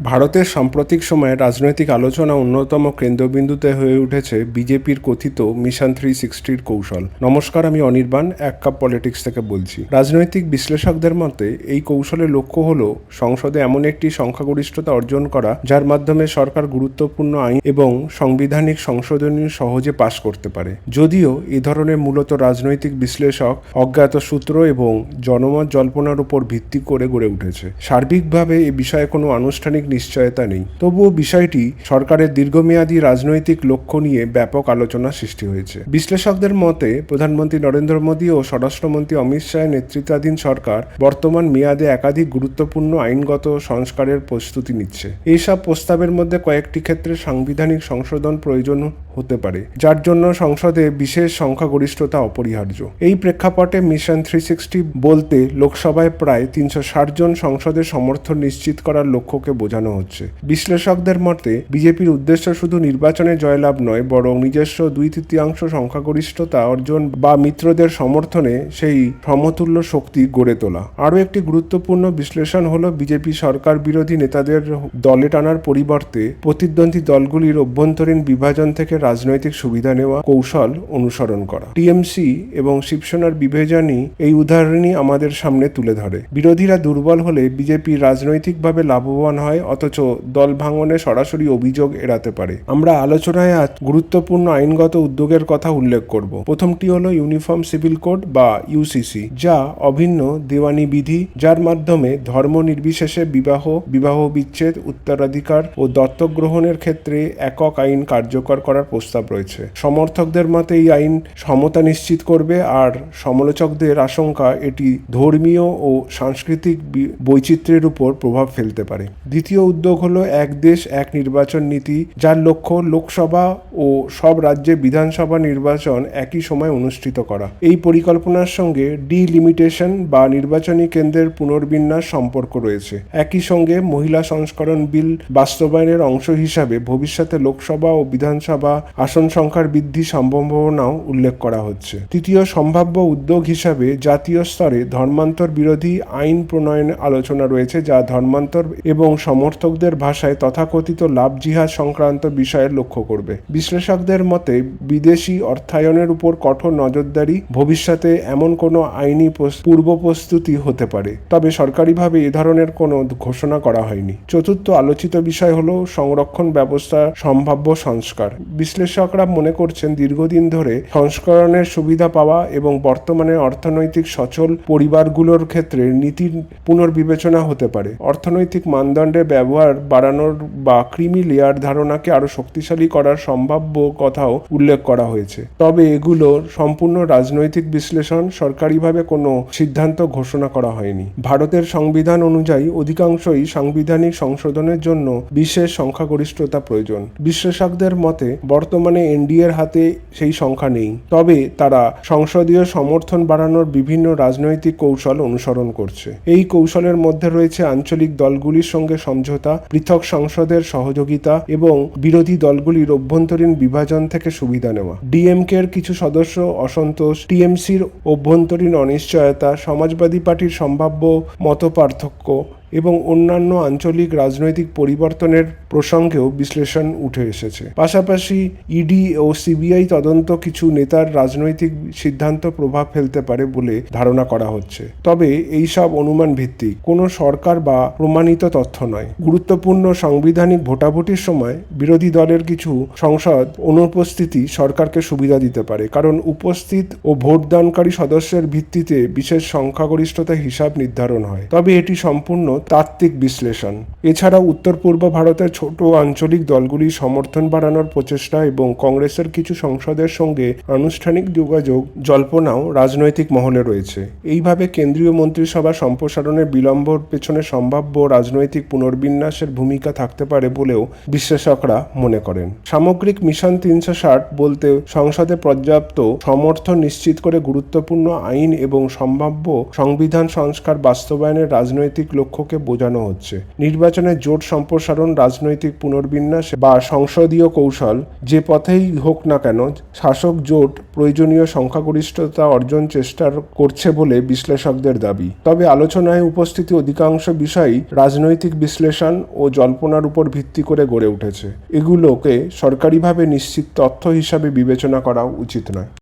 ভারতের সাম্প্রতিক সময়ে রাজনৈতিক আলোচনা অন্যতম কেন্দ্রবিন্দুতে হয়ে উঠেছে বিজেপির কথিত মিশন 360-র কৌশল। নমস্কার, আমি অনির্বাণ এক কাপ পলিটিক্স থেকে বলছি। রাজনৈতিক বিশ্লেষকদের মতে এই কৌশলের লক্ষ্য হল সংসদে এমন একটি সংখ্যাগরিষ্ঠতা অর্জন করা যার মাধ্যমে সরকার গুরুত্বপূর্ণ আইন এবং সাংবিধানিক সংশোধনী সহজে পাশ করতে পারে। যদিও এ ধরনের মূলত রাজনৈতিক বিশ্লেষক অজ্ঞাত সূত্র এবং জনমত জল্পনার উপর ভিত্তি করে গড়ে উঠেছে। সার্বিকভাবে এ বিষয়ে কোনো আনুষ্ঠানিক নিশ্চয়তা নেই, তবুও বিষয়টি সরকারের দীর্ঘমেয়াদী রাজনৈতিক লক্ষ্য নিয়ে ব্যাপক আলোচনা সৃষ্টি হয়েছে। বিশ্লেষকদের মতে প্রধানমন্ত্রী নরেন্দ্র মোদী ও স্বরাষ্ট্রমন্ত্রী অমিত শাহের নেতৃত্বাধীন সরকার বর্তমান মেয়াদে একাধিক গুরুত্বপূর্ণ আইনগত সংস্কারের প্রস্তুতি নিচ্ছে। এইসব প্রস্তাবের মধ্যে কয়েকটি ক্ষেত্রে সাংবিধানিক সংশোধন প্রয়োজন হতে পারে, যার জন্য সংসদে বিশেষ সংখ্যাগরিষ্ঠতা অপরিহার্য। এই প্রেক্ষাপটে মিশন 360 বলতে লোকসভায় প্রায় 360 জন সংসদের সমর্থন নিশ্চিত করার লক্ষ্যকে বোঝানো হচ্ছে। বিশ্লেষকদের মতে বিজেপির উদ্দেশ্য শুধু নির্বাচনে জয়লাভ নয়, বরং নিজস্ব 2/3 সংখ্যাগরিষ্ঠতা অর্জন বা মিত্রদের সমর্থনে সেই সমতুল্য শক্তি গড়ে তোলা। আরও একটি গুরুত্বপূর্ণ বিশ্লেষণ হলো বিজেপি সরকার বিরোধী নেতাদের দলে টানার পরিবর্তে প্রতিদ্বন্দ্বী দলগুলির অভ্যন্তরীণ বিভাজন থেকে রাজনৈতিক সুবিধা নেওয়া কৌশল অনুসরণ করা। টিএমসি এবং শিবসেনার বিভাজনই এই উদাহরণই আমাদের সামনে তুলে ধরে। বিরোধীরা দুর্বল হলে বিজেপি রাজনৈতিকভাবে লাভবান হয়, অথচ দল ভাঙনে সরাসরি অভিযোগ এড়াতে পারে। আমরা আলোচনায় আজ গুরুত্বপূর্ণ আইনগত উদ্যোগের কথা উল্লেখ করব। প্রথমটি হলো ইউনিফর্ম সিভিল কোড বা ইউসিসি, যা অভিন্ন দেওয়ানি বিধি, যার মাধ্যমে ধর্ম নির্বিশেষে বিবাহ বিচ্ছেদ, উত্তরাধিকার ও দত্তক গ্রহণের ক্ষেত্রে একক আইন কার্যকর করার প্রস্তাব রয়েছে। সমর্থকদের মতে এই আইন সমতা নিশ্চিত করবে, আর সমালোচকদের আশঙ্কা এটি ধর্মীয় ও সাংস্কৃতিক বৈচিত্র্যের উপর প্রভাব ফেলতে পারে। দ্বিতীয় উদ্যোগ হলো এক দেশ এক নির্বাচন নীতি, যার লক্ষ্য লোকসভা ও সব রাজ্যে বিধানসভা নির্বাচন একই সময় অনুষ্ঠিত করা। এই পরিকল্পনার সঙ্গে ডিলিমিটেশন বা নির্বাচনী কেন্দ্রের পুনর্বিন্যাস সম্পর্ক রয়েছে। একই সঙ্গে মহিলা সংস্করণ বিল বাস্তবায়নের অংশ হিসাবে ভবিষ্যতে লোকসভা ও বিধানসভা আসন সংখ্যার বৃদ্ধি সম্ভাবনাও উল্লেখ করা হচ্ছে। তৃতীয় সম্ভাব্য উদ্যোগ হিসাবে জাতীয় স্তরে ধর্মান্তর বিরোধী আইন প্রণয়নের আলোচনা রয়েছে, যা ধর্মান্তর এবং সমর্থকদের ভাষায় তথাকথিত লাভ জিহাদ সংক্রান্ত বিষয়ে লক্ষ্য করবে। বিশ্লেষকদের মতে বিদেশি অর্থায়নের উপর কঠোর নজরদারি ভবিষ্যতে এমন কোনো আইনি পূর্ব প্রস্তুতি হতে পারে, তবে সরকারিভাবে এ ধরনের কোনো ঘোষণা করা হয়নি। চতুর্থ আলোচিত বিষয় হলো সংরক্ষণ ব্যবস্থার সম্ভাব্য সংস্কার। বিশ্লেষকরা মনে করছেন দীর্ঘদিন ধরে সংস্করণের সুবিধা পাওয়া এবং বর্তমানে অর্থনৈতিক সচল পরিবারগুলোর ক্ষেত্রে নীতির পুনর্বিবেচনা হতে পারে। অর্থনৈতিক মানদণ্ডের ব্যবহার বাড়ানোর বা ক্রিমি লেয়ার ধারণাকে আরও শক্তিশালী করার সম্ভাব্য কথাও উল্লেখ করা হয়েছে, তবে এগুলো সম্পূর্ণ রাজনৈতিক বিশ্লেষণ, সরকারিভাবে কোনো সিদ্ধান্ত ঘোষণা করা হয়নি। ভারতের সংবিধান অনুযায়ী অধিকাংশই সাংবিধানিক সংশোধনের জন্য বিশেষ সংখ্যাগরিষ্ঠতা প্রয়োজন। বিশ্লেষকদের মতে বর্তমানে এনডিএর হাতে সেই সংখ্যা নেই, তবে তারা সংসদীয় সমর্থন বাড়ানোর বিভিন্ন রাজনৈতিক কৌশল অনুসরণ করছে। এই কৌশলের মধ্যে রয়েছে আঞ্চলিক দলগুলির সঙ্গে সমঝোতা, পৃথক সংসদের সহযোগিতা এবং বিরোধী দলগুলির অভ্যন্তরীণ বিভাজন থেকে সুবিধা নেওয়া। ডিএমকে এর কিছু সদস্য অসন্তোষ, টিএমসির অভ্যন্তরীণ অনিশ্চয়তা, সমাজবাদী পার্টির সম্ভাব্য মতপার্থক্য এবং অন্যান্য আঞ্চলিক রাজনৈতিক পরিবর্তনের প্রসঙ্গেও বিশ্লেষণ উঠে এসেছে। পাশাপাশি ইডি ও সিবিআই তদন্ত কিছু নেতার রাজনৈতিক সিদ্ধান্ত প্রভাব ফেলতে পারে বলে ধারণা করা হচ্ছে, তবে এই সব অনুমান ভিত্তিক, কোনো সরকার বা প্রমাণিত তথ্য নয়। গুরুত্বপূর্ণ সাংবিধানিক ভোটাভুটির সময় বিরোধী দলের কিছু সংসদ অনুপস্থিতি সরকারকে সুবিধা দিতে পারে, কারণ উপস্থিত ও ভোটদানকারী সদস্যের ভিত্তিতে বিশেষ সংখ্যাগরিষ্ঠতা হিসাব নির্ধারণ হয়। তবে এটি সম্পূর্ণ তাত্ত্বিক বিশ্লেষণ। এছাড়াও উত্তর পূর্ব ভারতের ছোট আঞ্চলিক দলগুলির সমর্থন বাড়ানোর প্রচেষ্টা এবং কংগ্রেসের কিছু সংসদের সঙ্গে আনুষ্ঠানিক যোগাযোগ জল্পনাও রাজনৈতিক মহলে রয়েছে। এইভাবে কেন্দ্রীয় মন্ত্রিসভা সম্প্রসারণের বিলম্বর পেছনে সম্ভাব্য রাজনৈতিক পুনর্বিন্যাসের ভূমিকা থাকতে পারে বলেও বিশ্লেষকরা মনে করেন। সামগ্রিক মিশন 360 বলতে সংসদে পর্যাপ্ত সমর্থন নিশ্চিত করে গুরুত্বপূর্ণ আইন এবং সম্ভাব্য সংবিধান সংস্কার বাস্তবায়নের রাজনৈতিক লক্ষ্যকে বিরোধীদলকে বোঝানো হচ্ছে। নির্বাচনের জোট সম্প্রসারণ, রাজনৈতিক পুনর্বিন্যাস বা সংসদীয় কৌশল যে পথেই হোক না কেন, শাসক জোট প্রয়োজনীয় সংখ্যাগরিষ্ঠতা অর্জন চেষ্টা করছে বলে বিশ্লেষকদের দাবি। তবে আলোচনায় উপস্থিতি অধিকাংশ বিষয়ই রাজনৈতিক বিশ্লেষণ ও জল্পনার উপর ভিত্তি করে গড়ে উঠেছে। এগুলোকে সরকারিভাবে নিশ্চিত তথ্য হিসাবে বিবেচনা করা উচিত নয়।